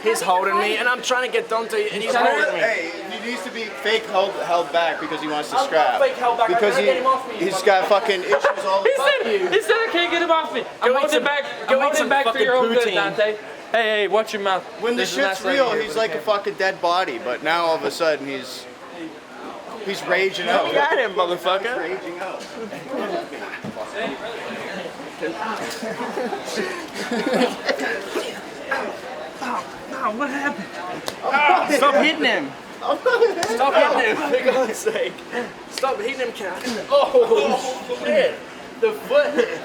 He's holding me, and I'm trying to get Dante, and he's holding me. Hey, he needs to be fake held back because he wants to scrap. Fake held back. Because he's got fucking issues all the time. He said I can't get him off me. I'm holding back for your own good, Dante. Hey, watch your mouth. When the shit's real, he's like a fucking dead body, but now all of a sudden he's raging out. You got him, motherfucker. Raging out. What happened? Stop hitting him. Stop hitting him, for God's sake. Stop hitting him, cat. Oh, shit. The foot.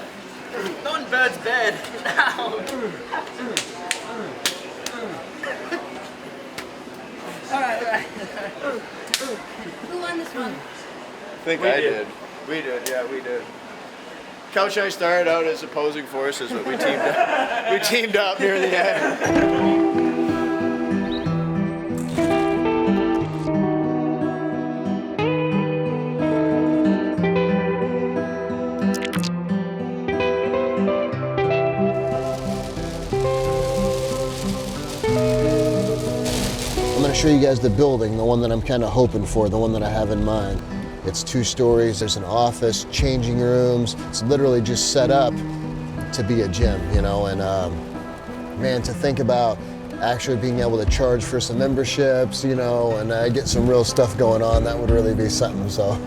Non-bird's bed. Ow. All right. Who won this one? I think I did. We did, yeah, we did. Couch and I started out as opposing forces, but we teamed up near the end. I'm going to show you guys the building, the one that I'm kind of hoping for, the one that I have in mind. It's 2 stories, there's an office, changing rooms. It's literally just set up to be a gym, you know, and man, to think about actually being able to charge for some memberships, you know, and get some real stuff going on, that would really be something. So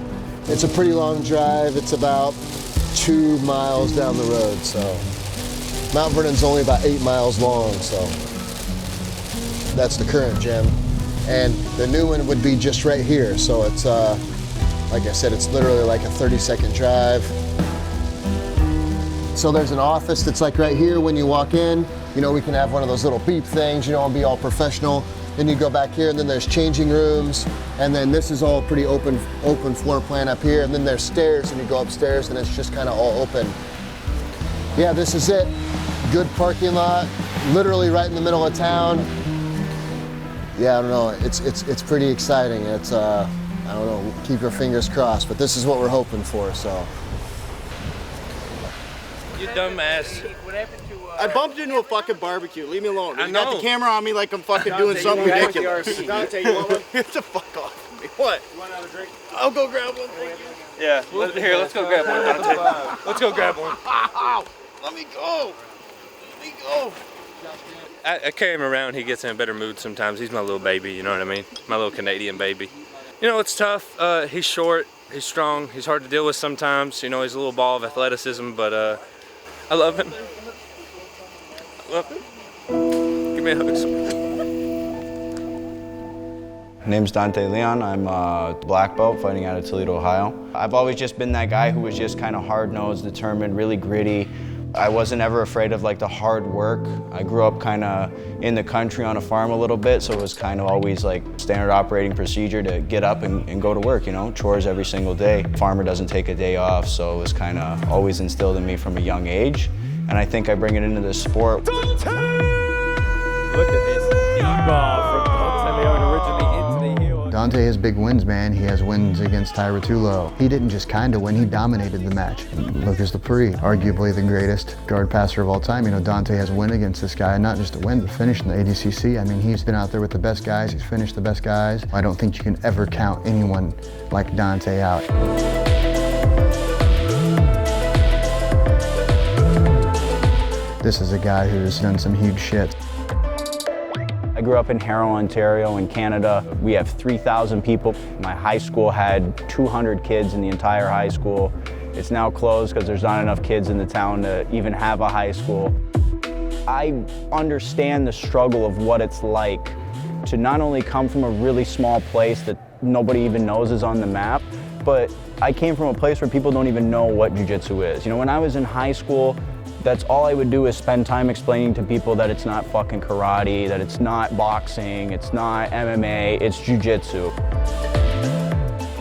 it's a pretty long drive. It's about 2 miles down the road, so Mount Vernon's only about 8 miles long, so that's the current gym. And the new one would be just right here. So it's, like I said, it's literally like a 30-second drive. So there's an office that's like right here when you walk in. You know, we can have one of those little beep things, you know, and be all professional. Then you go back here, and then there's changing rooms. And then this is all pretty open floor plan up here. And then there's stairs, and you go upstairs, and it's just kind of all open. Yeah, this is it. Good parking lot, literally right in the middle of town. Yeah, I don't know, it's pretty exciting. It's, I don't know, keep your fingers crossed, but this is what we're hoping for, so. You dumbass. I bumped into a fucking barbecue, leave me alone. I You got know. the camera on me like I'm fucking doing something ridiculous. Dante, you want one? Get the fuck off me. What? You want another drink? I'll go grab one, thank you. Yeah, let's go grab one, Dante. Let's go grab one. Ow! Let me go! Let me go! I carry him around, he gets in a better mood sometimes. He's my little baby, you know what I mean? My little Canadian baby. You know, it's tough. He's short, he's strong, he's hard to deal with sometimes. You know, he's a little ball of athleticism, but I love him. I love him. Give me a hug. My name's Dante Leon. I'm a black belt fighting out of Toledo, Ohio. I've always just been that guy who was just kind of hard-nosed, determined, really gritty. I wasn't ever afraid of like the hard work. I grew up kind of in the country on a farm a little bit, so it was kind of always like standard operating procedure to get up and go to work, you know, chores every single day. Farmer doesn't take a day off, so it was kind of always instilled in me from a young age. And I think I bring it into this sport. Look at this D-ball from Dante Leon originally into the heel. Dante has big wins, man. He has wins against Ty Rotullo. He didn't just kind of win, he dominated the match. Lucas Lepre, arguably the greatest guard passer of all time. You know, Dante has win against this guy, not just a win, but finish in the ADCC. I mean, he's been out there with the best guys, he's finished the best guys. I don't think you can ever count anyone like Dante out. This is a guy who's done some huge shit. I grew up in Harrow, Ontario in Canada. We have 3,000 people. My high school had 200 kids in the entire high school. It's now closed because there's not enough kids in the town to even have a high school. I understand the struggle of what it's like to not only come from a really small place that nobody even knows is on the map, but I came from a place where people don't even know what jiu-jitsu is. You know, when I was in high school, that's all I would do is spend time explaining to people that it's not fucking karate, that it's not boxing, it's not MMA, it's jiu-jitsu.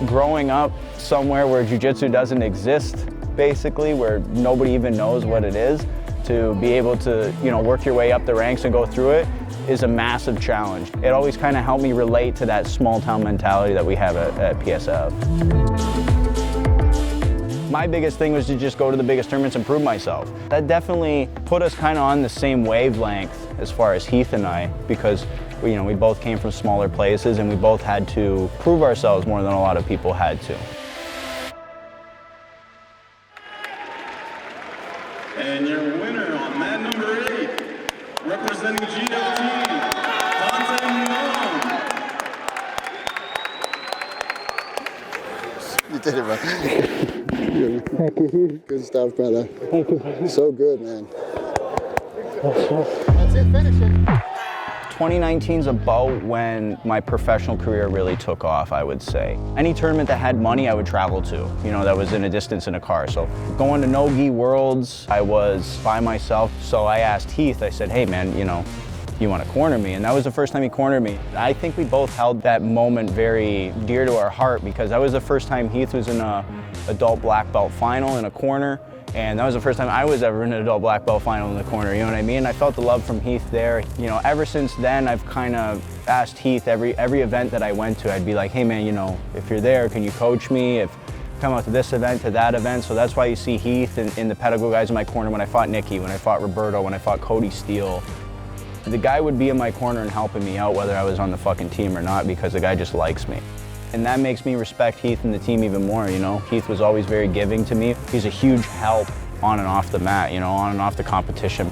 Growing up somewhere where jiu-jitsu doesn't exist, basically, where nobody even knows what it is, to be able to, you know, work your way up the ranks and go through it is a massive challenge. It always kind of helped me relate to that small town mentality that we have at PSF. My biggest thing was to just go to the biggest tournaments and prove myself. That definitely put us kind of on the same wavelength as far as Heath and I, because we both came from smaller places and we both had to prove ourselves more than a lot of people had to. And your winner on mat number 8, representing GLT, Dante Leon. You did it, bro. Good stuff, brother. Thank you. So good, man. That's it, finish it. 2019 is about when my professional career really took off, I would say. Any tournament that had money, I would travel to, that was in a distance in a car. So going to no-gi worlds, I was by myself. So I asked Heath, I said, hey man, you want to corner me? And that was the first time he cornered me. I think we both held that moment very dear to our heart, because that was the first time Heath was in a adult black belt final in a corner. And that was the first time I was ever in an adult black belt final in the corner, you know what I mean? I felt the love from Heath there. Ever since then, I've kind of asked Heath every event that I went to, I'd be like, hey man, if you're there, can you coach me? If come out to this event, to that event. So that's why you see Heath and the Pedigree guys in my corner when I fought Nicky, when I fought Roberto, when I fought Cody Steele. The guy would be in my corner and helping me out whether I was on the fucking team or not, because the guy just likes me. And that makes me respect Heath and the team even more, Heath was always very giving to me. He's a huge help on and off the mat, on and off the competition.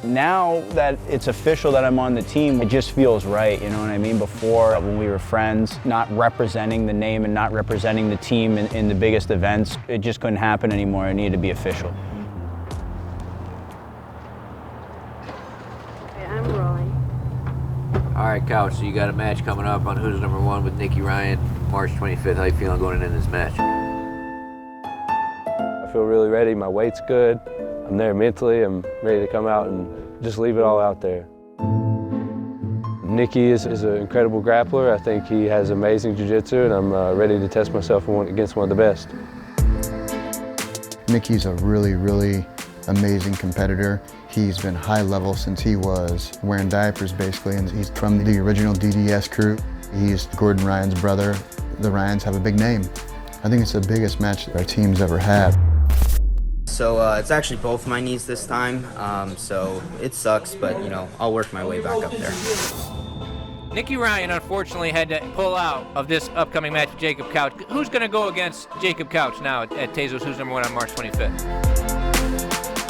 Now that it's official that I'm on the team, it just feels right, you know what I mean? Before, when we were friends, not representing the name and not representing the team in the biggest events, it just couldn't happen anymore. It needed to be official. Okay, I'm rolling. All right, Couch, so you got a match coming up on Who's Number One with Nicky Ryan, March 25th. How you feeling going into this match? I feel really ready. My weight's good. I'm there mentally. I'm ready to come out and just leave it all out there. Nicky is an incredible grappler. I think he has amazing jiu-jitsu, and I'm ready to test myself against one of the best. Nicky's a really, really amazing competitor. He's been high level since he was wearing diapers, basically, and he's from the original DDS crew. He's Gordon Ryan's brother. The Ryans have a big name. I think it's the biggest match that our team's ever had. So it's actually both my knees this time, so it sucks, but I'll work my way back up there. Nicky Ryan unfortunately had to pull out of this upcoming match with Jacob Couch. Who's going to go against Jacob Couch now at Tezos Who's Number One on March 25th?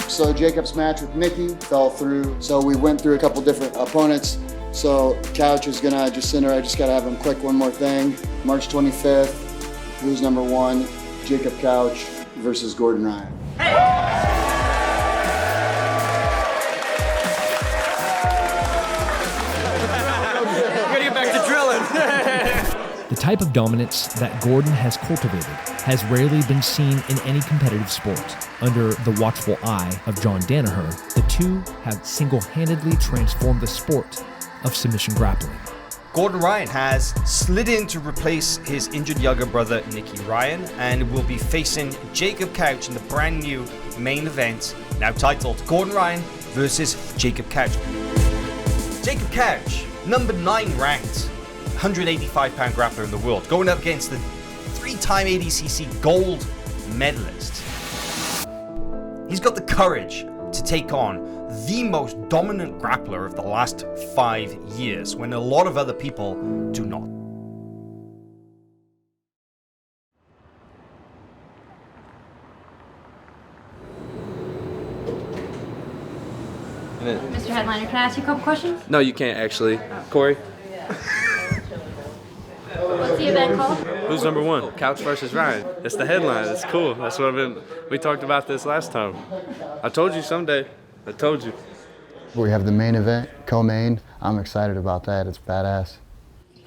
So Jacob's match with Nicky fell through, so we went through a couple different opponents. So Couch is gonna just center. I just gotta have him click one more thing. March 25th, Who's Number One, Jacob Couch versus Gordon Ryan. The type of dominance that Gordon has cultivated has rarely been seen in any competitive sport. Under the watchful eye of John Danaher, the two have single-handedly transformed the sport of submission grappling. Gordon Ryan has slid in to replace his injured younger brother Nicky Ryan and will be facing Jacob Couch in the brand new main event, now titled Gordon Ryan versus Jacob Couch. Jacob Couch, number 9 ranked, 185-pound grappler in the world, going up against the 3-time ADCC gold medalist. He's got the courage to take on the most dominant grappler of the last 5 years, when a lot of other people do not. Mr. Headliner, can I ask you a couple questions? No, you can't actually. Corey? What's the event called? Who's Number One? Couch versus Ryan. It's the headline. It's cool. That's what we talked about this last time. I told you someday. I told you. We have the main event, co-main. I'm excited about that. It's badass.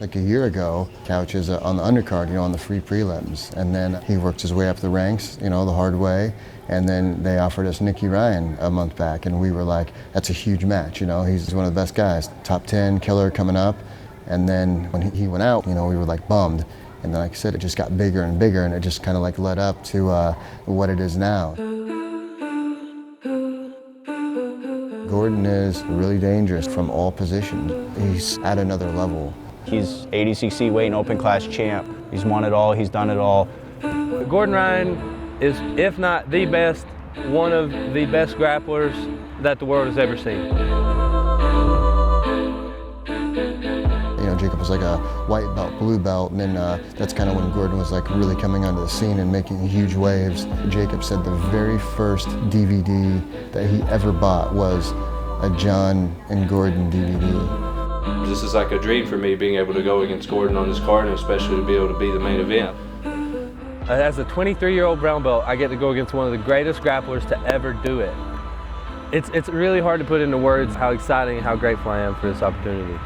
Like a year ago, Couch is on the undercard, on the free prelims. And then he worked his way up the ranks, the hard way. And then they offered us Nicky Ryan a month back. And we were like, that's a huge match. He's one of the best guys. Top 10 killer coming up. And then when he went out, we were like bummed. And then, like I said, it just got bigger and bigger, and it just kind of like led up to what it is now. Gordon is really dangerous from all positions. He's at another level. He's ADCC weight and open class champ. He's won it all, he's done it all. Gordon Ryan is, if not the best, one of the best grapplers that the world has ever seen. You know, Jacob was like a white belt, blue belt, and then that's kind of when Gordon was like really coming onto the scene and making huge waves. Jacob said the very first DVD that he ever bought was a John and Gordon DVD. This is like a dream for me, being able to go against Gordon on this card, and especially to be able to be the main event. As a 23-year-old brown belt, I get to go against one of the greatest grapplers to ever do it. It's really hard to put into words how exciting and how grateful I am for this opportunity.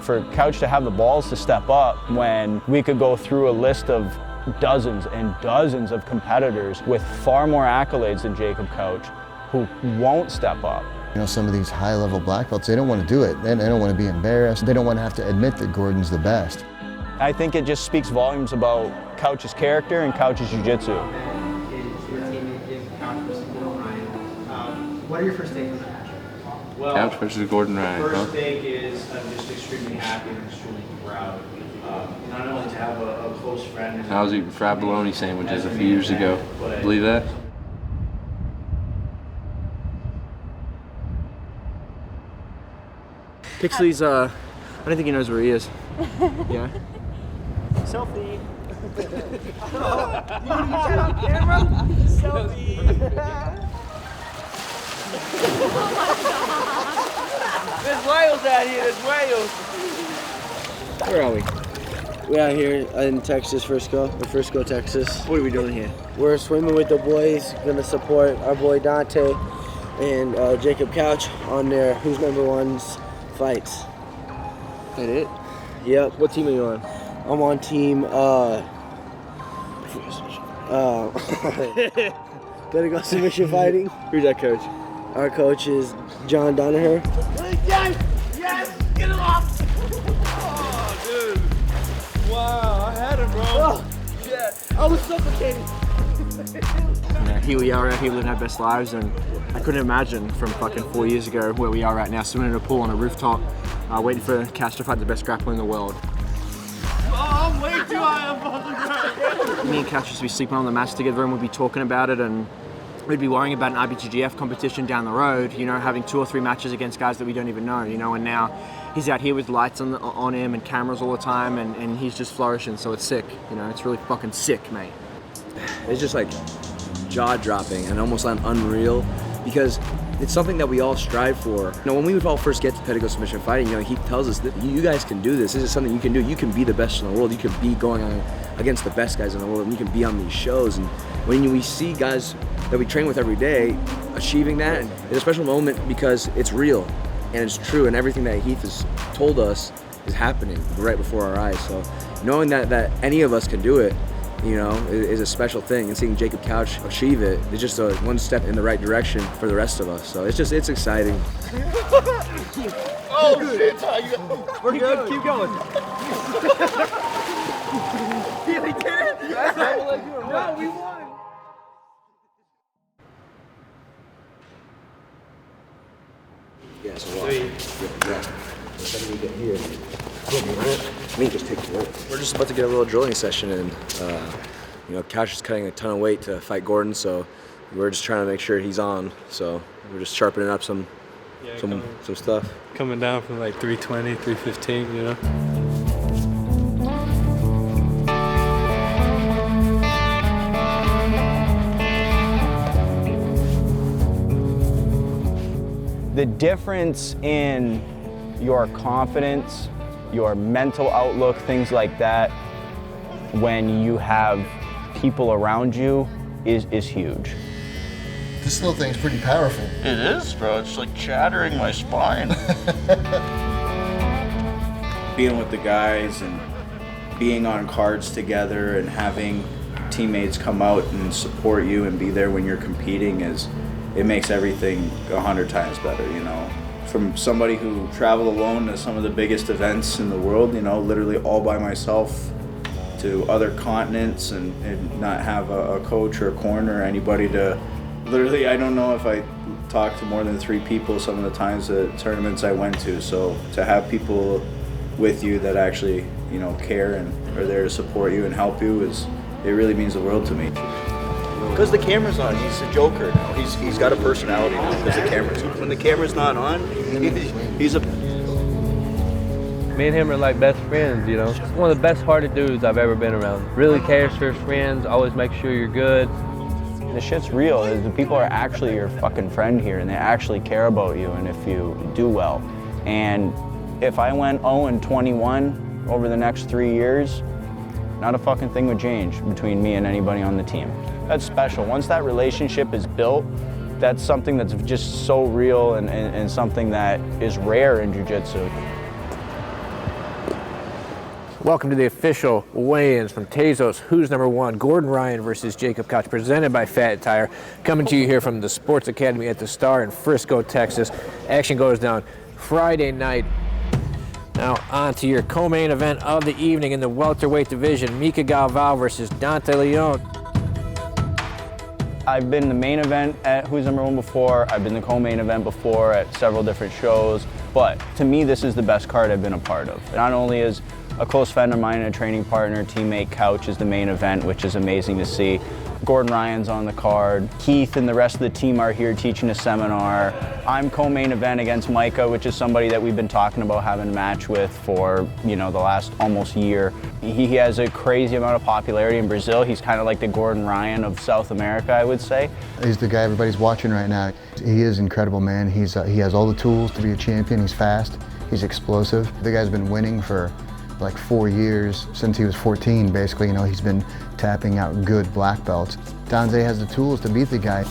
For Couch to have the balls to step up when we could go through a list of dozens and dozens of competitors with far more accolades than Jacob Couch who won't step up. You know, some of these high-level black belts, they don't want to do it. They don't want to be embarrassed. They don't want to have to admit that Gordon's the best. I think it just speaks volumes about Couch's character and Couch's jiu-jitsu. What are your first takes on that match? Well, Couch versus Gordon Ryan. First take is I'm just extremely happy and extremely proud. Not only to have a close friend. I was eating fried bologna sandwiches a few years ago. Believe that? Pixley's, I don't think he knows where he is. Yeah. Selfie. You want to get on camera? Selfie. There's whales out here, there's whales. Where are we? We're out here in Texas, Frisco, Texas. What are we doing here? We're swimming with the boys, gonna support our boy Dante and Jacob Couch on their Who's Number One's fights. That it? Yep. What team are you on? I'm on team, gotta go submission fighting. Who's that coach? Our coach is John Danaher. Yes! Yes! Get him off! Oh, dude. Wow, I had him, bro. Oh, yeah. I was suffocating. Yeah, here we are out here living our best lives, and I couldn't imagine from fucking 4 years ago where we are right now, swimming in a pool on a rooftop, waiting for Cash to fight the best grappler in the world. Oh, I'm way too high up on the ground. Me and Cash used to be sleeping on the mats together, and we'd be talking about it, and we'd be worrying about an IBGF competition down the road, you know, having 2 or 3 matches against guys that we don't even know, you know, and now he's out here with lights on him and cameras all the time, and he's just flourishing, so it's sick, you know, it's really fucking sick, mate. It's just like jaw-dropping and almost unreal, because it's something that we all strive for. You know, when we would all first get to Pedigo Submission Fighting, you know, he tells us that you guys can do this. This is something you can do. You can be the best in the world. You can be going on against the best guys in the world, and you can be on these shows. And when we see guys that we train with every day achieving that, it's a special moment because it's real and it's true, and everything that Heath has told us is happening right before our eyes. So knowing that any of us can do it, you know, is a special thing, and seeing Jacob Couch achieve it is just one step in the right direction for the rest of us. So it's exciting. Oh shit! We're good. Keep going. Yeah, we did it. No, we won. Yeah, so what? Yeah. How do we get here? Me just take the rope. We're just about to get a little drilling session, and you know, Couch is cutting a ton of weight to fight Gordon, so we're just trying to make sure he's on. So we're just sharpening up some stuff. Coming down from like 320, 315, you know? The difference in your confidence, your mental outlook, things like that, when you have people around you is huge. This little thing's pretty powerful. It is, bro. It's like shattering my spine. Being with the guys and being on cards together and having teammates come out and support you and be there when you're competing it makes everything 100 times better, you know. From somebody who traveled alone to some of the biggest events in the world, you know, literally all by myself, to other continents and not have a coach or a corner or anybody to, literally, I don't know if I talked to more than 3 people some of the times the tournaments I went to. So to have people with you that actually, you know, care and are there to support you and help you it really means the world to me. Because the camera's on. He's a joker now. He's got a personality now because the camera's on. When the camera's not on, he's a... Me and him are like best friends, you know. One of the best hearted dudes I've ever been around. Really cares for his friends, always makes sure you're good. The shit's real. The people are actually your fucking friend here, and they actually care about you and if you do well. And if I went 0-21 over the next 3 years, not a fucking thing would change between me and anybody on the team. That's special. Once that relationship is built, that's something that's just so real and something that is rare in jiu-jitsu. Welcome to the official weigh-ins from Tezos Who's Number One, Gordon Ryan versus Jacob Couch, presented by Fat Tire. Coming to you here from the Sports Academy at the Star in Frisco, Texas. Action goes down Friday night. Now on to your co-main event of the evening in the welterweight division, Mika Galvao versus Dante Leon. I've been the main event at Who's Number One before. I've been the co-main event before at several different shows. But to me, this is the best card I've been a part of. Not only is a close friend of mine and a training partner, teammate Couch is the main event, which is amazing to see. Gordon Ryan's on the card. Keith and the rest of the team are here teaching a seminar. I'm co-main event against Micah, which is somebody that we've been talking about having a match with for, the last almost year. He has a crazy amount of popularity in Brazil. He's kind of like the Gordon Ryan of South America, I would say. He's the guy everybody's watching right now. He is incredible, man. He has all the tools to be a champion. He's fast. He's explosive. The guy's been winning for like 4 years, since he was 14, basically. He's been tapping out good black belts. Dante has the tools to beat the guy.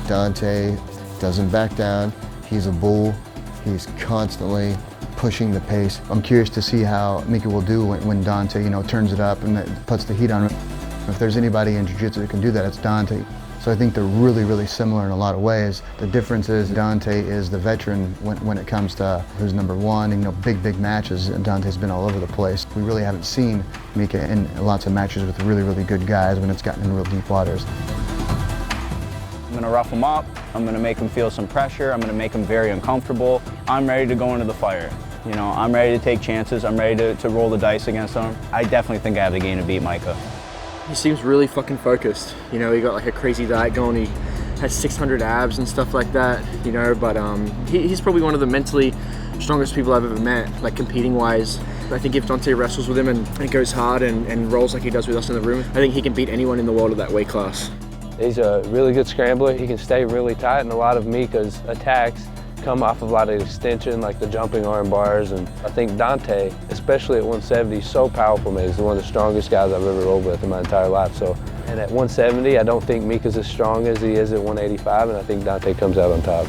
Dante doesn't back down. He's a bull. He's constantly pushing the pace. I'm curious to see how Mika will do when Dante, turns it up and puts the heat on him. If there's anybody in jiu-jitsu that can do that, it's Dante. So I think they're really, really similar in a lot of ways. The difference is Dante is the veteran when it comes to Who's Number One, and big matches, and Dante's been all over the place. We really haven't seen Mika in lots of matches with really, really good guys when it's gotten in real deep waters. I'm gonna rough him up, I'm gonna make him feel some pressure, I'm gonna make him very uncomfortable. I'm ready to go into the fire. I'm ready to take chances, I'm ready to roll the dice against him. I definitely think I have the game to beat Micah. He seems really fucking focused. He got like a crazy diet going. He has 600 abs and stuff like that, but he's probably one of the mentally strongest people I've ever met, like competing wise. I think if Dante wrestles with him and goes hard and rolls like he does with us in the room, I think he can beat anyone in the world of that weight class. He's a really good scrambler. He can stay really tight, and a lot of Mika's attacks come off of a lot of extension, like the jumping arm bars. And I think Dante, especially at 170, is so powerful, man. He's one of the strongest guys I've ever rolled with in my entire life. And at 170, I don't think Mika's as strong as he is at 185, and I think Dante comes out on top.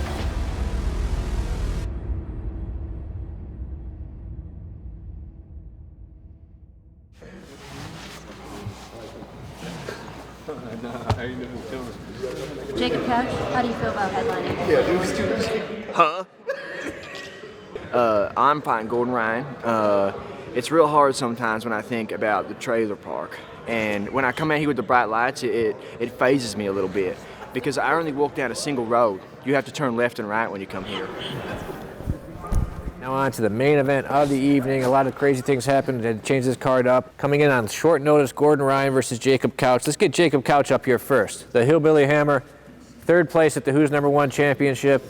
Jacob Couch, how do you feel about headlining? Huh? I'm fighting Gordon Ryan. It's real hard sometimes when I think about the trailer park. And when I come out here with the bright lights, it phases me a little bit. Because I only walk down a single road. You have to turn left and right when you come here. Now on to the main event of the evening. A lot of crazy things happened to change this card up. Coming in on short notice, Gordon Ryan versus Jacob Couch. Let's get Jacob Couch up here first. The Hillbilly Hammer, third place at the Who's Number One championship.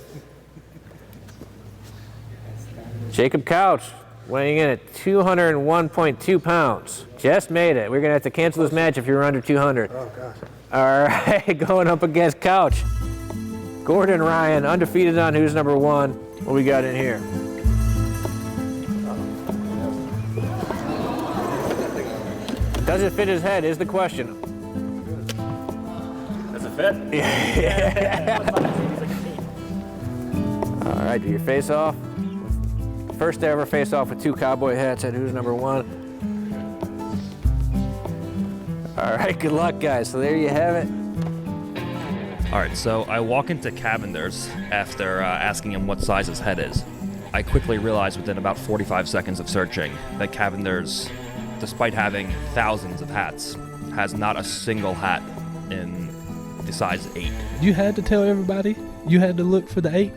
Jacob Couch weighing in at 201.2 pounds. Just made it. We're going to have to cancel this match if you're under 200. Oh, gosh. All right, going up against Couch. Gordon Ryan, undefeated on Who's Number One. What we got in here? Does it fit his head is the question. Does it fit? Yeah. All right, do your face off. First ever face off with two cowboy hats at Who's Number One. All right, good luck, guys. So there you have it. All right, so I walk into Cavender's after asking him what size his head is. I quickly realized within about 45 seconds of searching that Cavender's, despite having thousands of hats, has not a single hat in the size 8. You had to tell everybody? You had to look for the 8?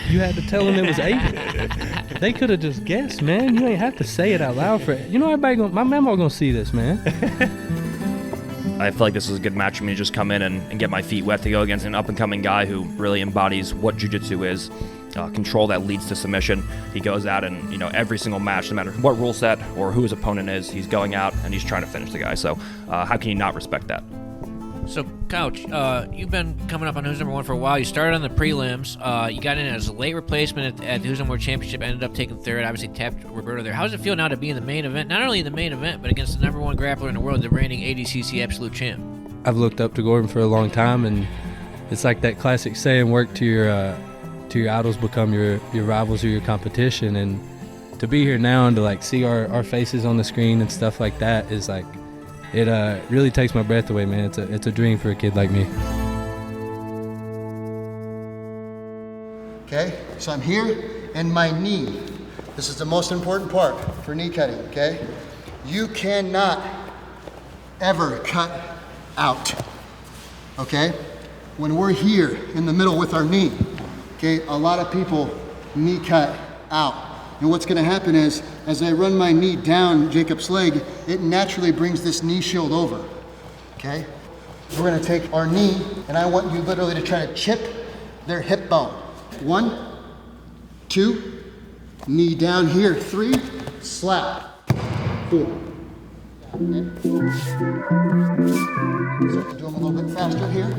You had to tell them it was 8? They could have just guessed, man. You ain't have to say it out loud for it. Everybody my memo gonna see this, man. I feel like this is a good match for me to just come in and get my feet wet to go against an up-and-coming guy who really embodies what Jiu-Jitsu is. Control that leads to submission. He goes out and, every single match, no matter what rule set or who his opponent is, he's going out and he's trying to finish the guy. So how can you not respect that? So, Couch, you've been coming up on Who's Number One for a while. You started on the prelims. You got in as a late replacement at the Who's Number One Championship, ended up taking third, obviously tapped Roberto there. How does it feel now to be in the main event? Not only in the main event, but against the number one grappler in the world, the reigning ADCC Absolute Champ. I've looked up to Gordon for a long time, and it's like that classic saying, work to your idols become your rivals or your competition. And to be here now and to like see our faces on the screen and stuff like that is like, it really takes my breath away, man. It's a dream for a kid like me. Okay, so I'm here and my knee. This is the most important part for knee cutting, okay? You cannot ever cut out, okay? When we're here in the middle with our knee, okay, a lot of people knee cut out. And what's gonna happen is, as I run my knee down Jacob's leg, it naturally brings this knee shield over, okay? We're gonna take our knee, and I want you literally to try to chip their hip bone. 1, 2, knee down here, 3, slap, 4. Okay. So do them a little bit faster here.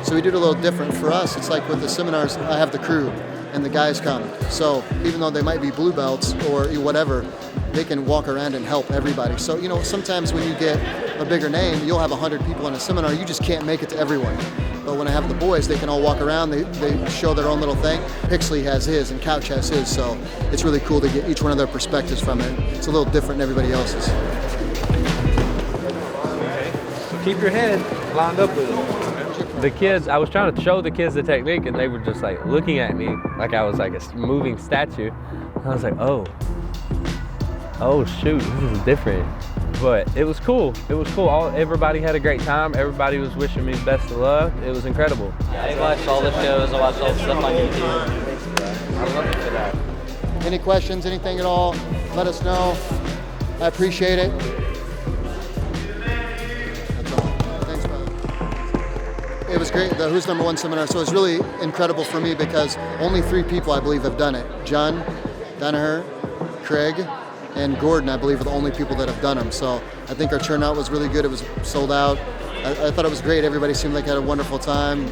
So we do it a little different. For us, it's like with the seminars, I have the crew and the guys come. So even though they might be blue belts or whatever, they can walk around and help everybody. So, sometimes when you get a bigger name, you'll have 100 people in a seminar, you just can't make it to everyone. But when I have the boys, they can all walk around, they show their own little thing. Pixley has his and Couch has his, so it's really cool to get each one of their perspectives from it. It's a little different than everybody else's. Okay. So keep your head lined up with it. The kids, I was trying to show the kids the technique and they were just like looking at me like I was like a moving statue. I was like, oh shoot, this is different. But it was cool. It was cool. Everybody had a great time. Everybody was wishing me best of luck. It was incredible. I watched all the shows. I watched all the stuff on YouTube. I'm looking for that. Any questions, anything at all, let us know. I appreciate it. That's all. Thanks, brother. It was great, the Who's Number One seminar. So it was really incredible for me because only 3 people, I believe, have done it. John Danaher, Craig, and Gordon, I believe, are the only people that have done them. So I think our turnout was really good. It was sold out. I thought it was great. Everybody seemed like they had a wonderful time.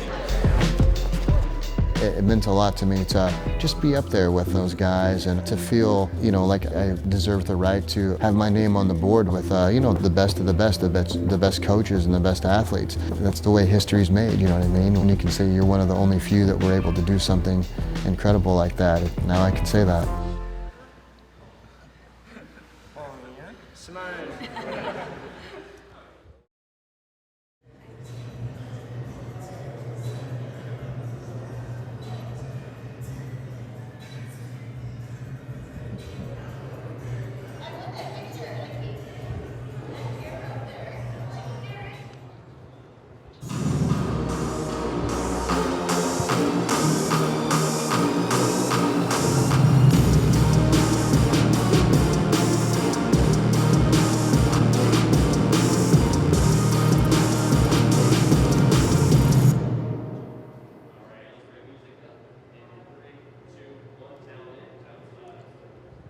It meant a lot to me to just be up there with those guys and to feel, like I deserve the right to have my name on the board with, the best of the best, the best coaches and the best athletes. That's the way history's made, you know what I mean? When you can say you're one of the only few that were able to do something incredible like that, now I can say that.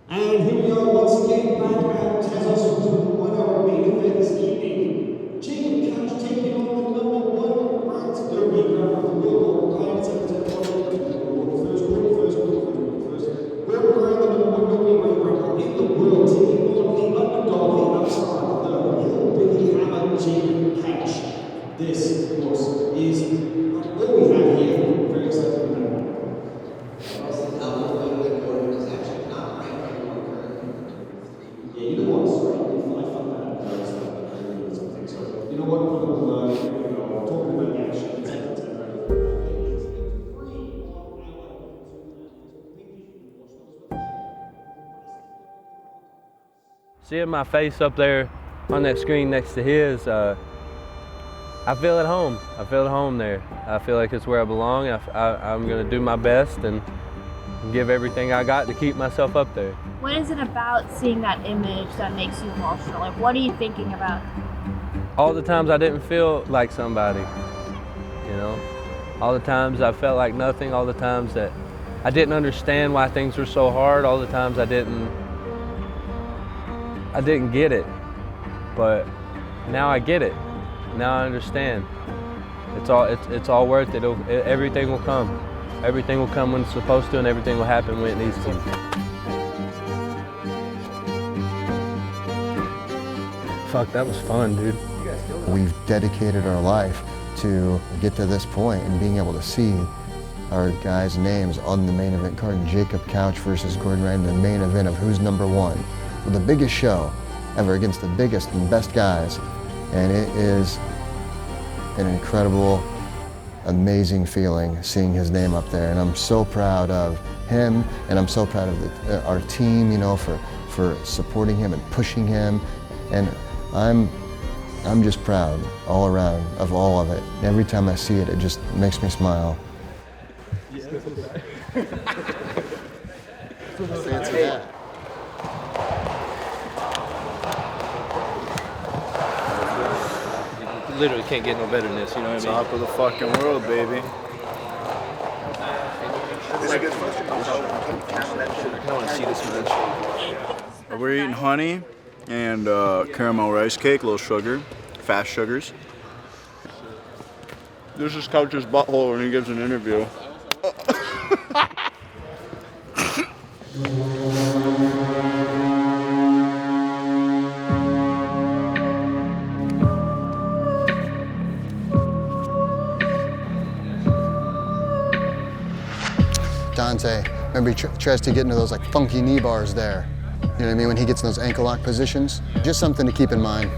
And here we are once again back at Tezos for our main event this evening. Jacob Couch taking on the number 1 ranked Derby grappler of the world. Ryan, it's up to first. Gordon Ryan, the number 1 Derby grappler in the world, taking on the underdog, the upstart, the hillbilly hammer, Jacob Couch. This, of course, is what we have here. Very excited for that. Yeah, you know what? Sorry, I fucked that up. So, you know what? Talking about the action. Seeing my face up there on that screen next to his, I feel at home. I feel at home there. I feel like it's where I belong. I'm going to do my best and give everything I got to keep myself up there. What is it about seeing that image that makes you emotional? Like, what are you thinking about? All the times I didn't feel like somebody, you know? All the times I felt like nothing, all the times that I didn't understand why things were so hard, all the times I didn't get it. But now I get it. Now I understand. It's all worth it. Everything will come. Everything will come when it's supposed to, and everything will happen when it needs to. Fuck, that was fun, dude. We've dedicated our life to get to this point and being able to see our guys' names on the main event card. Jacob Couch versus Gordon Ryan, the main event of who's number one. Well, the biggest show ever against the biggest and best guys. And it is an incredible, amazing feeling seeing his name up there. And I'm so proud of him, and I'm so proud of our team, you know, for supporting him and pushing him. And I'm just proud all around of all of it. Every time I see it, it just makes me smile. Fancy that. You literally can't get no better than this, you know what I mean? Top of the fucking world, baby. I kind of want to see this match. We're eating honey and caramel rice cake, little sugar, fast sugars. This is Couch's butthole when he gives an interview. Dante, remember he tries to get into those like funky knee bars there. You know what I mean? When he gets in those ankle lock positions. Just something to keep in mind.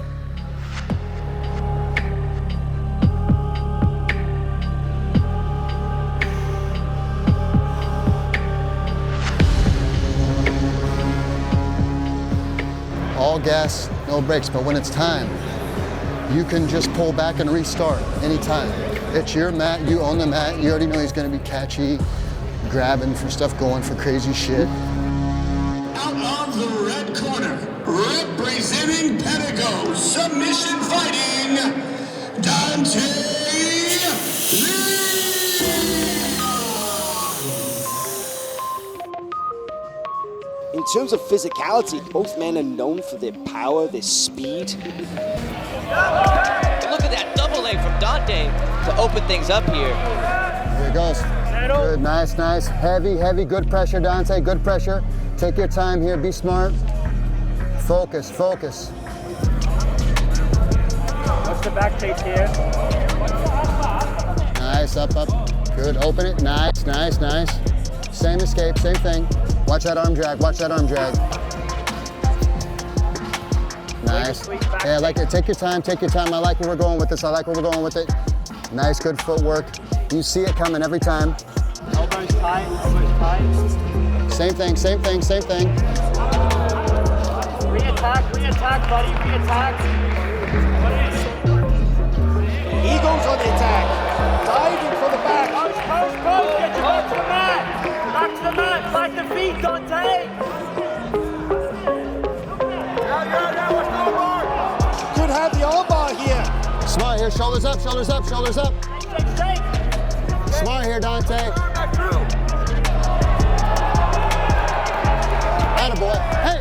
All gas, no brakes, but when it's time, you can just pull back and restart anytime. It's your mat, you own the mat, you already know he's gonna be catchy, grabbing for stuff, going for crazy shit. Out of the red corner, representing Pedigo, submission fighting, Dante Leon. In terms of physicality, both men are known for their power, their speed. Look at that double leg from Dante to open things up here. Here it goes. Good, nice, nice. Heavy, heavy, good pressure, Dante, good pressure. Take your time here, be smart. Focus, focus. What's the back chase here? Nice, up, up. Good, open it, nice, nice, nice. Same escape, same thing. Watch that arm drag, watch that arm drag. Nice. Yeah, I like it, take your time, take your time. I like where we're going with this, I like where we're going with it. Nice, good footwork. You see it coming every time. Elbows tight, elbows tight. Same thing, same thing, same thing. Re-attack, buddy, re-attack. He goes on the attack, diving for the back. Coach, get your back to the mat. Back to the mat, fight the feet, Dante. Could have the armbar here. Smart here, shoulders up, shoulders up, shoulders up. Smart here, Dante. Attaboy. Hey,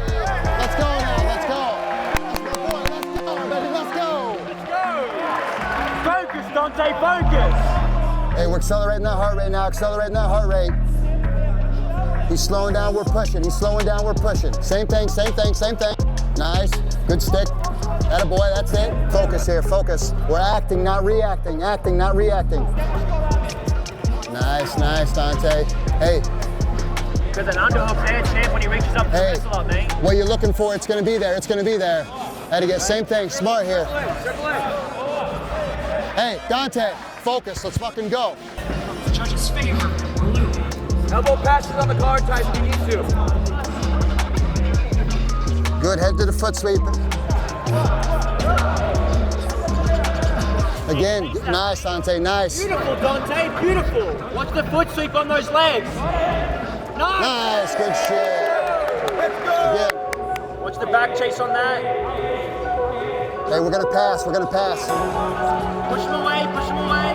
let's go now, let's go. Let's go, boy, let's go, baby, let's go. Focus, Dante, focus. Hey, we're accelerating that heart rate now, accelerating that heart rate. He's slowing down, we're pushing. He's slowing down, we're pushing. Same thing, same thing, same thing. Nice, good stick. Attaboy, that's it. Focus here, focus. We're acting, not reacting, acting, not reacting. Nice, nice, Dante. Hey. Because an underhook there, champ, when he reaches up to the wrestle up, mate. What you're looking for, it's gonna be there, it's gonna be there. Had to get same thing, smart here. Hey, Dante, focus, let's fucking go. Judge's favor, blue. Elbow passes on the guard type if you need to. Good, head to the foot sweep. Again, nice, Dante, nice. Beautiful, Dante, beautiful. Watch the foot sweep on those legs. Nice. Nice, good shit. Let's go. Again. Watch the back chase on that. Hey, we're gonna pass. We're gonna pass. Push him away, push him away.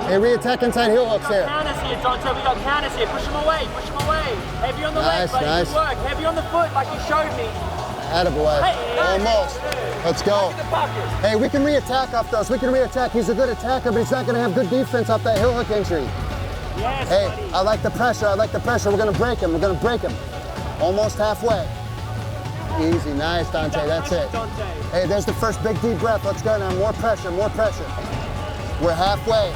Hey, re-attack inside heel hooks here. Counters here, Dante. We got counters here. Push him away, push him away. Heavy on the Nice, leg, buddy. nice. Good work. Heavy on the foot, like you showed me. Attaboy. Hey, Almost. Let's go. Hey, we can re-attack off those. We can re-attack. He's a good attacker, but he's not gonna have good defense off that heel hook entry. Yes, hey, buddy. I like the pressure. I like the pressure. We're gonna break him. We're gonna break him. Almost halfway. Easy, nice, Dante. That's it. Hey, there's the first big deep breath. Let's go now. More pressure, more pressure. We're halfway.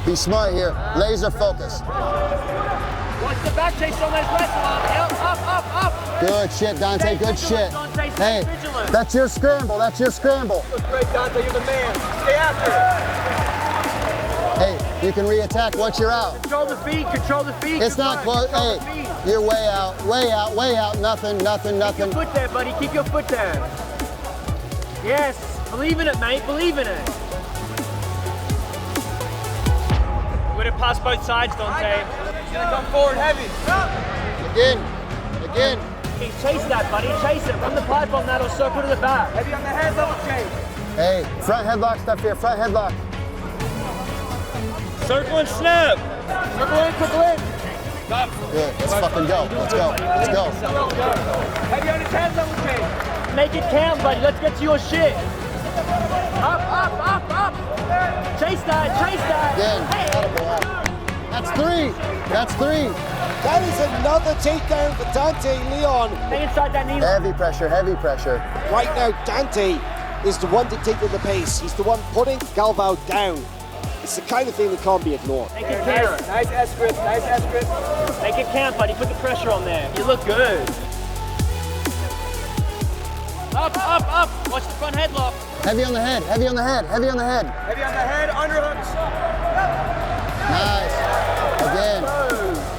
Be smart here. Laser focus. Watch the back chase on those wrestlers. Up. Good shit, Dante. Good shit. Hey, that's your scramble. That's your scramble. That's great, Dante. You're the man. Stay after it. Hey, you can re-attack once you're out. Control the feet. Control the feet. It's not close. Hey, you're way out, way out, way out. Nothing. Keep your foot there, buddy. Keep your foot there. Yes. Believe in it, mate. Believe in it. We're gonna pass both sides, Dante. He's gonna come forward heavy. Again. Chase that, buddy. Chase it. Run the pipe on that or circle to the back. Heavy on the head, double chase. Hey, front headlock stuff here. Front headlock. Circle and snap. Circle in. Stop. Good. Let's fucking go. Let's go. Let's go. Heavy on his head, double chase. Make it count, buddy. Let's get to your shit. Up. Chase that. Again. That's three. That is another takedown for Dante Leon. Stay inside that knee. Heavy pressure. Right now, Dante is the one dictating the pace. He's the one putting Galvao down. It's the kind of thing that can't be ignored. Make it count. Nice S grip. Make it count, buddy. Put the pressure on there. You look good. Up. Watch the front headlock. Heavy on the head. Heavy on the head, underhooks. Nice. Again.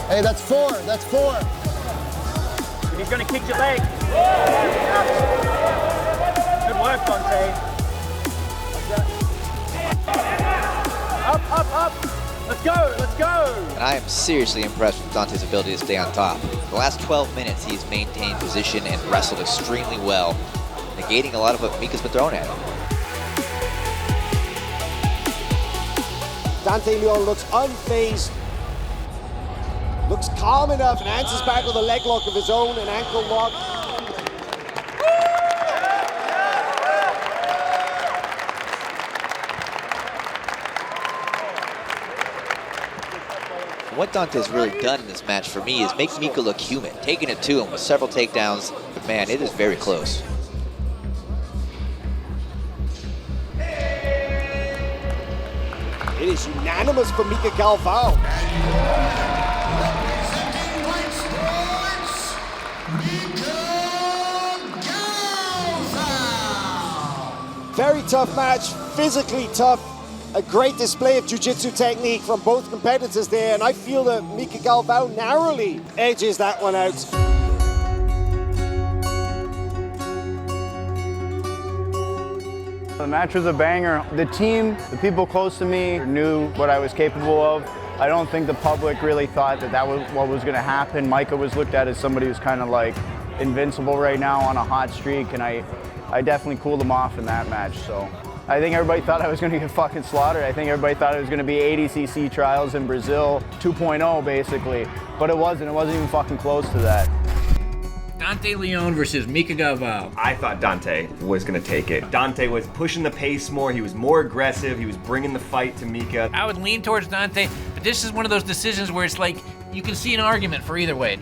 Hey, that's four. He's gonna kick your leg. Good work, Dante. Up. Let's go. And I am seriously impressed with Dante's ability to stay on top. The last 12 minutes, he's maintained position and wrestled extremely well, negating a lot of what Mika's been throwing at him. Dante Leon looks unfazed, looks calm enough, and answers back with a leg lock of his own, an ankle lock. What Dante's really done in this match for me is make Mika look human, taking it to him with several takedowns, but man, it is very close. It is unanimous for Mika Galvao. Very tough match, physically tough. A great display of jiu-jitsu technique from both competitors there, and I feel that Mika Galvao narrowly edges that one out. The match was a banger. The team, the people close to me knew what I was capable of. I don't think the public really thought that was what was going to happen. Micah was looked at as somebody who's kind of like invincible right now on a hot streak, and I definitely cooled him off in that match. So I think everybody thought I was going to get fucking slaughtered. I think everybody thought it was going to be ADCC trials in Brazil 2.0 basically, but it wasn't. It wasn't even fucking close to that. Dante Leon versus Mika Galvao. I thought Dante was going to take it. Dante was pushing the pace more. He was more aggressive. He was bringing the fight to Mika. I would lean towards Dante, but this is one of those decisions where it's like you can see an argument for either way.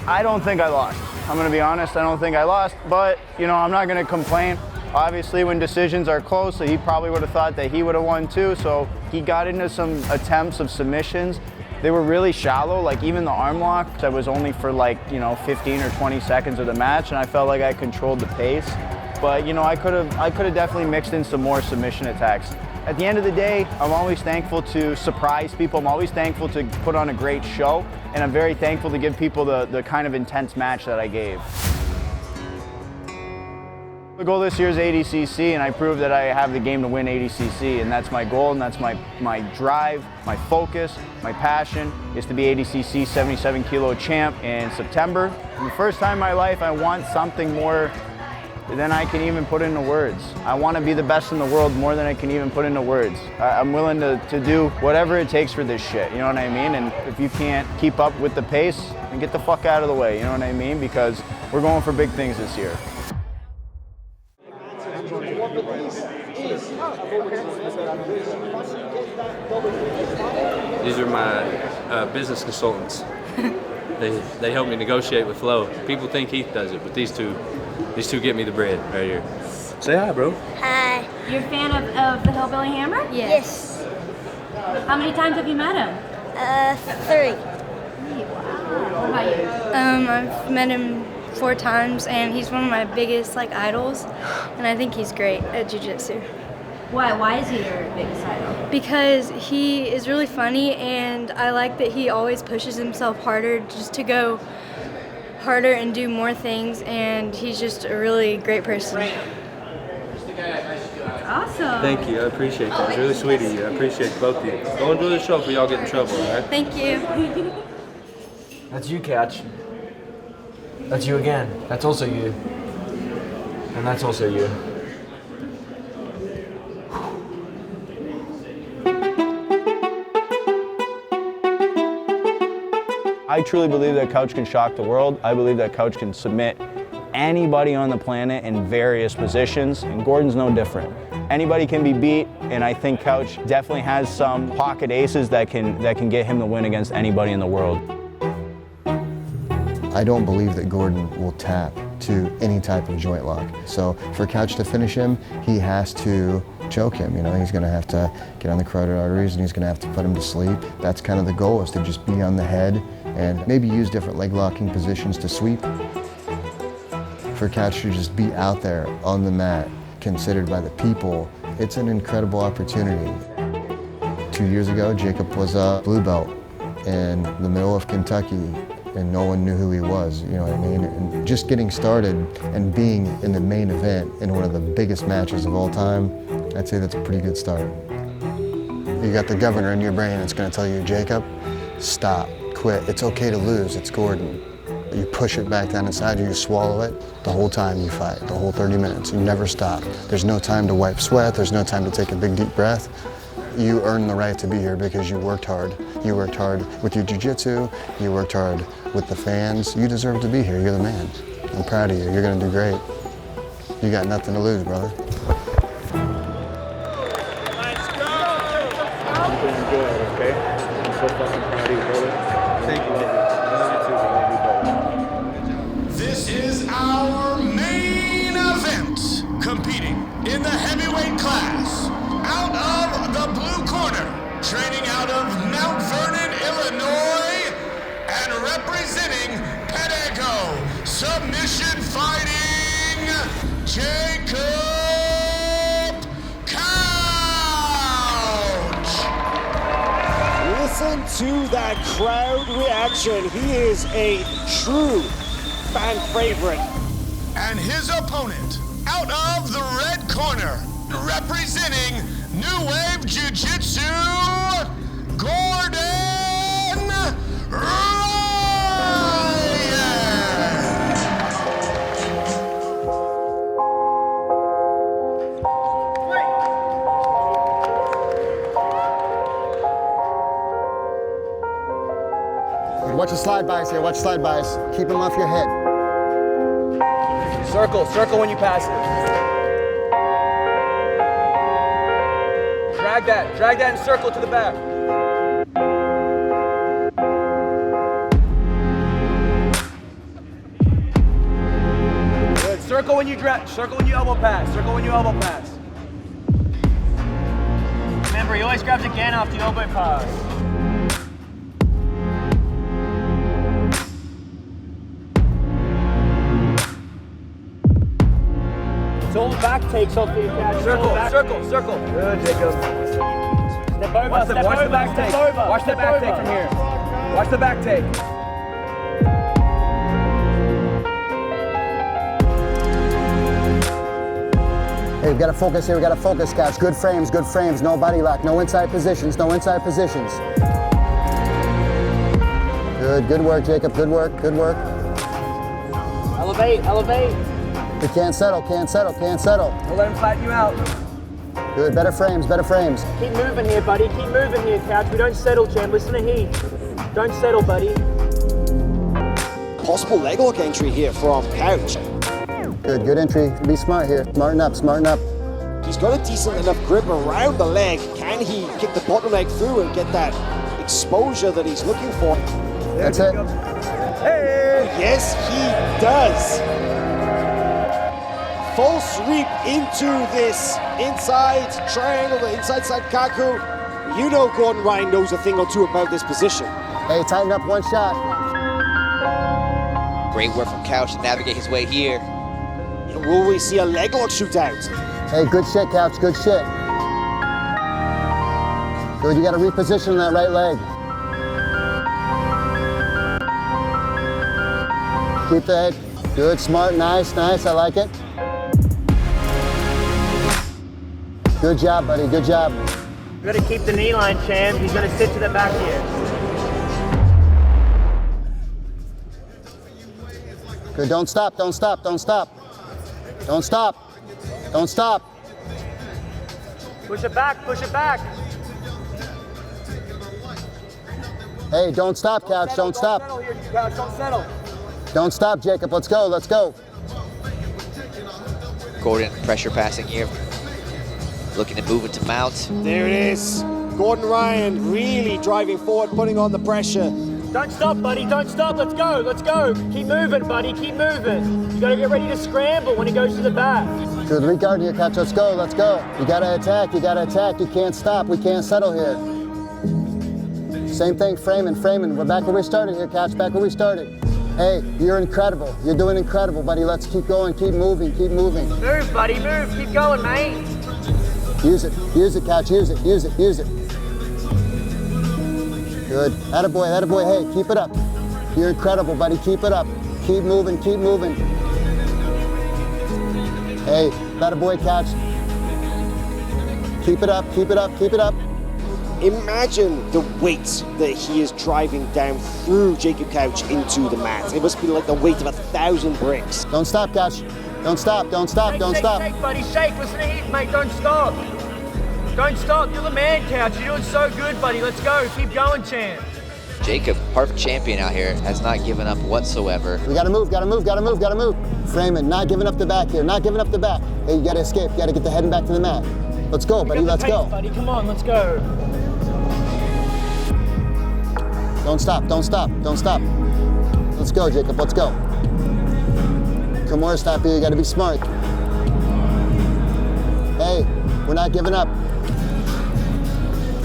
I don't think I lost. I'm going to be honest. I don't think I lost, but you know, I'm not going to complain. Obviously, when decisions are close, he probably would have thought that he would have won too. So he got into some attempts of submissions. They were really shallow, like even the arm lock, that was only for like, 15 or 20 seconds of the match, and I felt like I controlled the pace. But I could have definitely mixed in some more submission attacks. At the end of the day, I'm always thankful to surprise people. I'm always thankful to put on a great show, and I'm very thankful to give people the kind of intense match that I gave. The goal this year is ADCC, and I proved that I have the game to win ADCC, and that's my goal, and that's my drive, my focus, my passion is to be ADCC 77 kilo champ in September. For the first time in my life, I want something more than I can even put into words. I want to be the best in the world more than I can even put into words. I'm willing to do whatever it takes for this shit, you know what I mean? And if you can't keep up with the pace, then get the fuck out of the way, you know what I mean? Because we're going for big things this year. These are my business consultants. They help me negotiate with Flo. People think Heath does it, but these two get me the bread right here. Say hi, bro. Hi. You're a fan of the Hillbilly Hammer? Yes. How many times have you met him? 3. Wow. What about you? I've met him 4 times, and he's one of my biggest idols, and I think he's great at jiu-jitsu. Why? Why is he your biggest idol? Because he is really funny, and I like that he always pushes himself harder just to go harder and do more things, and he's just a really great person. Awesome. Thank you. I appreciate that. It's really sweet of you. I appreciate both of you. Go enjoy the show before y'all get in trouble, all right? Thank you. That's you, Catch. That's you again. That's also you. And that's also you. I truly believe that Couch can shock the world. I believe that Couch can submit anybody on the planet in various positions, and Gordon's no different. Anybody can be beat, and I think Couch definitely has some pocket aces that can get him the win against anybody in the world. I don't believe that Gordon will tap to any type of joint lock. So for Couch to finish him, he has to choke him. You know, he's going to have to get on the carotid arteries, and he's going to have to put him to sleep. That's kind of the goal, is to just be on the head and maybe use different leg locking positions to sweep. For Couch to just be out there on the mat, considered by the people, it's an incredible opportunity. 2 years ago, Jacob was a blue belt in the middle of Kentucky, and no one knew who he was, you know what I mean? And just getting started and being in the main event in one of the biggest matches of all time, I'd say that's a pretty good start. You got the governor in your brain that's gonna tell you, Jacob, stop, quit. It's okay to lose, it's Gordon. You push it back down inside you, you swallow it. The whole time you fight, the whole 30 minutes, you never stop. There's no time to wipe sweat, there's no time to take a big deep breath. You earn the right to be here because you worked hard. You worked hard with your jiu-jitsu, you worked hard with the fans. You deserve to be here, you're the man. I'm proud of you, you're gonna do great. You got nothing to lose, brother. Let's go! I'm doing good, okay? I'm so fucking proud of you, brother. Thank you. This is our main event, competing in the heavyweight class. Out of the blue corner, training out of Mount Vernon, Illinois, and representing Pedego Submission Fighting, Jacob Couch. Listen to that crowd reaction. He is a true fan favorite. And his opponent, out of the red corner, representing New Wave Jiu-Jitsu, Gordon Ryan. Watch the slide bys here, watch slide bys. Keep them off your head. Circle when you pass it. Drag that and circle to the back. Good. Circle when you elbow pass. Remember, he always grabs again off the elbow pass. It's all back takes off the catch. Circle. Good, Jacob. Step over, Watch the back take. Watch the back take from here. Watch the back take. Hey, we gotta focus here, Couch. Good frames, no body lock, no inside positions. Good work, Jacob, good work. Elevate. We can't settle, can't settle, can't settle. We'll let him flatten you out. Good, better frames, better frames. Keep moving here, buddy. Keep moving here, Couch. We don't settle, champ. Listen to Heath. Don't settle, buddy. Possible leg lock entry here from Couch. Good, good entry. Be smart here. Smarten up, smarten up. He's got a decent enough grip around the leg. Can he kick the bottom leg through and get that exposure that he's looking for? That's it. Hey! Yes, he does. Full sweep into this inside triangle, the inside side kaku. You know Gordon Ryan knows a thing or two about this position. Hey, tighten up one shot. Great work from Couch to navigate his way here. Will we see a leg lock shootout? Hey, good shit, Couch, good shit. Good, you gotta reposition that right leg. Keep the head. Good, smart, nice, nice, I like it. Good job, buddy, good job. You gotta keep the knee line, champ. He's gonna sit to the back here. Good, don't stop, don't stop, don't stop. Don't stop, don't stop. Push it back, push it back. Hey, don't stop, Couch, don't stop. Don't settle here, Couch, don't settle. Don't stop, Jacob, let's go, let's go. Gordon pressure passing here. Looking to move into mount. There it is. Gordon Ryan really driving forward, putting on the pressure. Don't stop, buddy, don't stop. Let's go, let's go. Keep moving, buddy, keep moving. You gotta get ready to scramble when he goes to the back. Good regard here, Couch, let's go, let's go. You gotta attack, you gotta attack. You can't stop, we can't settle here. Same thing, framing, framing. We're back where we started here, Couch, back where we started. Hey, you're incredible. You're doing incredible, buddy. Let's keep going, keep moving, keep moving. Move, buddy, move. Keep going, mate. Use it, Couch, use it, use it, use it. Good, attaboy, attaboy, hey, keep it up. You're incredible, buddy, keep it up. Keep moving, keep moving. Hey, attaboy, Couch. Keep it up, keep it up, keep it up. Imagine the weight that he is driving down through Jacob Couch into the mat. It must be like the weight of 1,000 bricks. Don't stop, Couch. Don't stop, don't stop, don't stop. Shake, buddy, shake. Listen to Heath, mate. Don't stop. Don't stop. You're the man, Couch. You're doing so good, buddy. Let's go. Keep going, champ. Jacob, perfect champion out here, has not given up whatsoever. We gotta move, gotta move, gotta move, gotta move. Framing, not giving up the back here, not giving up the back. Hey, you gotta escape, you gotta get the heading back to the mat. Let's go, buddy, let's go. Buddy, come on, let's go. Don't stop, don't stop, don't stop. Let's go, Jacob, let's go. Come on, stop here, you gotta be smart. Hey, we're not giving up.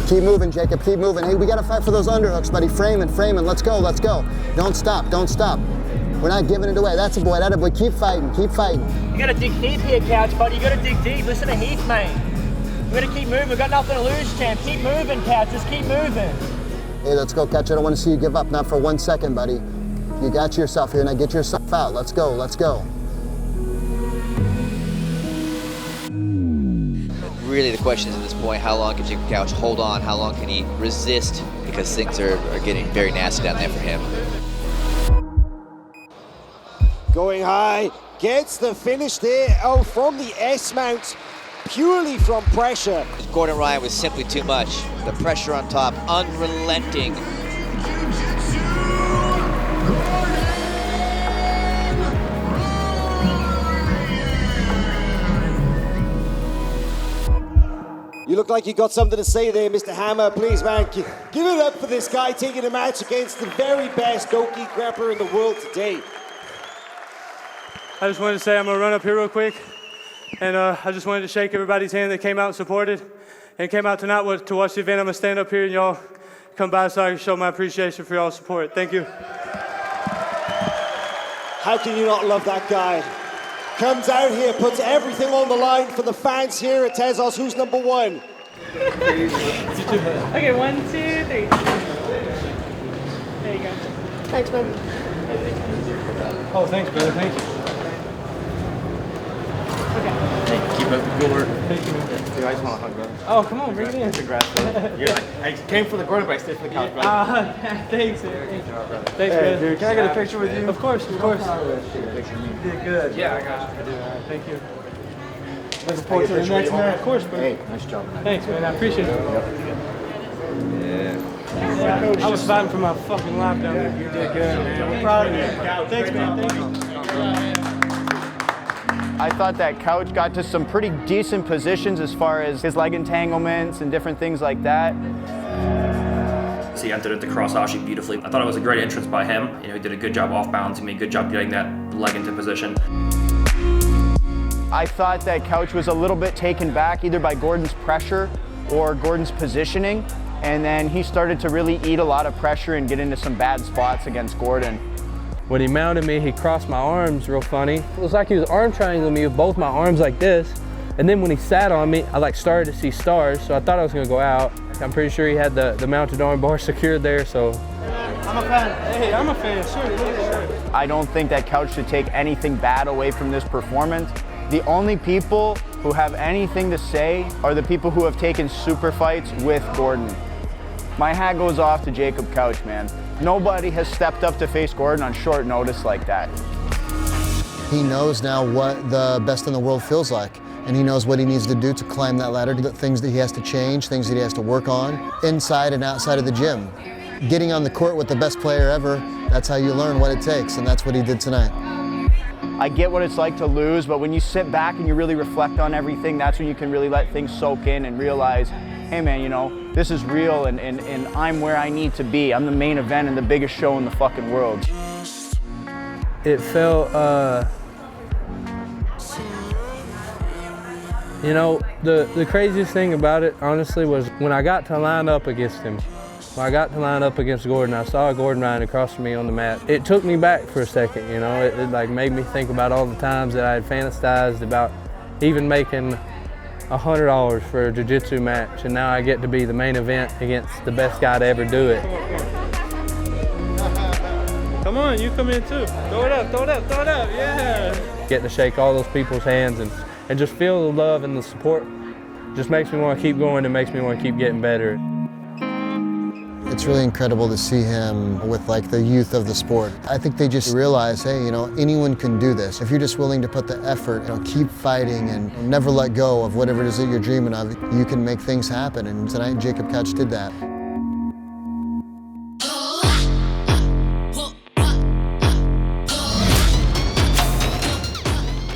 Keep moving, Jacob, keep moving. Hey, we gotta fight for those underhooks, buddy. Framing, framing, let's go, let's go. Don't stop, don't stop. We're not giving it away. That's a boy, that a boy. Keep fighting, keep fighting. You gotta dig deep here, Couch, buddy. You gotta dig deep. Listen to Heath, mate. We gotta keep moving. We've got nothing to lose, champ. Keep moving, Couch. Just keep moving. Hey, let's go, Couch. I don't want to see you give up. Not for 1 second, buddy. You got yourself here. Now get yourself out. Let's go, let's go. Really, the question is at this point, how long can Jacob Couch hold on? How long can he resist? Because things are getting very nasty down there for him. Going high, gets the finish there. Oh, from the S-mount, purely from pressure. Gordon Ryan was simply too much. The pressure on top, unrelenting. You look like you got something to say there, Mr. Hammer. Please, man, give it up for this guy taking a match against the very best no-gi grappler in the world today. I just wanted to say I'm going to run up here real quick, and I just wanted to shake everybody's hand that came out and supported, and came out tonight to watch the event. I'm going to stand up here, and y'all come by so I can show my appreciation for y'all's support. Thank you. How can you not love that guy? Comes out here, puts everything on the line for the fans here at Tezos. Who's number one? Okay, 1, 2, 3. There you go. Thanks, man. Oh, thanks, brother. Thank you. Okay. Good work. Thank you, man. Dude, I just want to hug, brother. Oh, come on, bring it in. Congrats, brother. I came for the Gordon, but I stayed for the couch, brother. Thanks, man. Good job, brother. Thanks, Hey, man. dude, can I get a picture with you? Of course, of course. You did good. Yeah, I got you. Thank you. Looking forward to the next match. Of course, bro. Hey, nice job, man. Thanks, man. I appreciate it. Yeah. I was fighting for my fucking life down there. You did good, man. We're proud of you. Thanks, man. Thank you. I thought that Couch got to some pretty decent positions as far as his leg entanglements and different things like that. He entered into cross Ashi beautifully. I thought it was a great entrance by him. You know, he did a good job off balance. He made a good job getting that leg into position. I thought that Couch was a little bit taken back either by Gordon's pressure or Gordon's positioning, and then he started to really eat a lot of pressure and get into some bad spots against Gordon. When he mounted me, he crossed my arms real funny. It was like he was arm triangling me with both my arms like this. And then when he sat on me, I started to see stars, so I thought I was gonna go out. I'm pretty sure he had the mounted arm bar secured there, so. I'm a fan. Hey, I'm a fan. Sure. I don't think that Couch should take anything bad away from this performance. The only people who have anything to say are the people who have taken super fights with Gordon. My hat goes off to Jacob Couch, man. Nobody has stepped up to face Gordon on short notice like that. He knows now what the best in the world feels like, and he knows what he needs to do to climb that ladder, the things that he has to change, things that he has to work on, inside and outside of the gym. Getting on the court with the best player ever, that's how you learn what it takes, and that's what he did tonight. I get what it's like to lose, but when you sit back and you really reflect on everything, that's when you can really let things soak in and realize, hey man, you know, this is real and I'm where I need to be. I'm the main event and the biggest show in the fucking world. It felt, you know, the craziest thing about it, honestly, was when I got to line up against him. When I got to line up against Gordon, I saw Gordon Ryan across from me on the mat. It took me back for a second, you know. It like made me think about all the times that I had fantasized about even making $100 for a jiu-jitsu match, and now I get to be the main event against the best guy to ever do it. Come on, you come in too. Throw it up, yeah. Getting to shake all those people's hands and just feel the love and the support just makes me want to keep going and makes me want to keep getting better. It's really incredible to see him with like the youth of the sport. I think they just realize, hey, you know, anyone can do this. If you're just willing to put the effort, you know, keep fighting and never let go of whatever it is that you're dreaming of, you can make things happen. And tonight, Jacob Couch did that.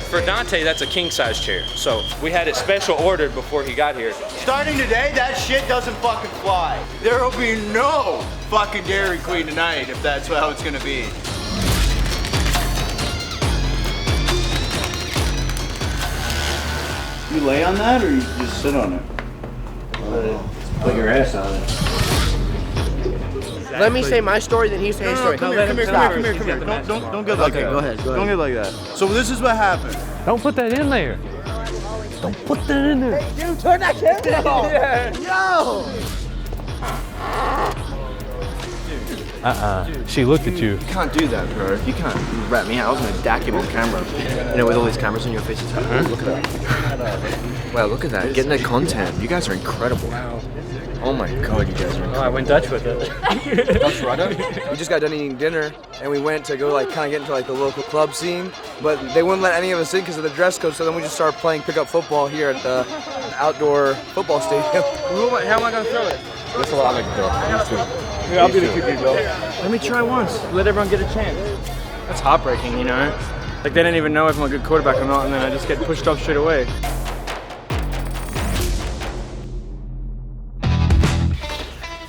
For Dante, that's a king-size chair. So we had it special ordered before he got here. Starting today, that shit doesn't fucking fly. There will be no fucking Dairy Queen tonight if that's how it's gonna be. You lay on that or you just sit on it? Put your ass on it. Let me say my story, then he say his story. Come here. Don't get like that. Go ahead. Don't get like that. So this is what happened. Don't put that in there. Don't put that in there. Hey, dude, turn that camera off. Yo! She looked at you. You can't do that, bro. You can't rat me out. I was gonna dack him on camera. You know, with all these cameras on your faces. Look at that. Wow, look at that. Getting the content. You guys are incredible. Oh my god, you guys are incredible. I went Dutch with it. Dutch rudder? We just got done eating dinner, and we went to go kind of get into the local club scene, but they wouldn't let any of us in because of the dress code. So then we just started playing pickup football here at the outdoor football stadium. How am I gonna throw it? That's a lot like a girl. Here, I'll be the QB, bro. Let me try once. Let everyone get a chance. That's heartbreaking, you know? Like, they didn't even know if I'm a good quarterback or not, and then I just get pushed off straight away.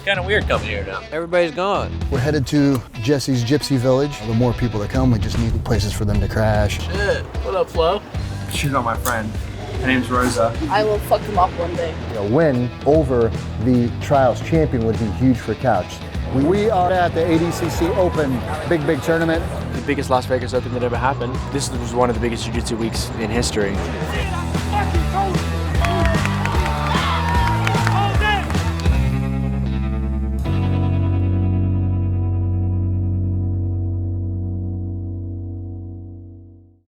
Kind of weird coming here now. Everybody's gone. We're headed to Jesse's Gypsy Village. The more people that come, we just need places for them to crash. Shit. What up, Flo? She's not my friend. Her name's Rosa. I will fuck him up one day. A win over the Trials champion would be huge for Couch. We are at the ADCC Open big tournament. The biggest Las Vegas Open that ever happened. This was one of the biggest jiu-jitsu weeks in history.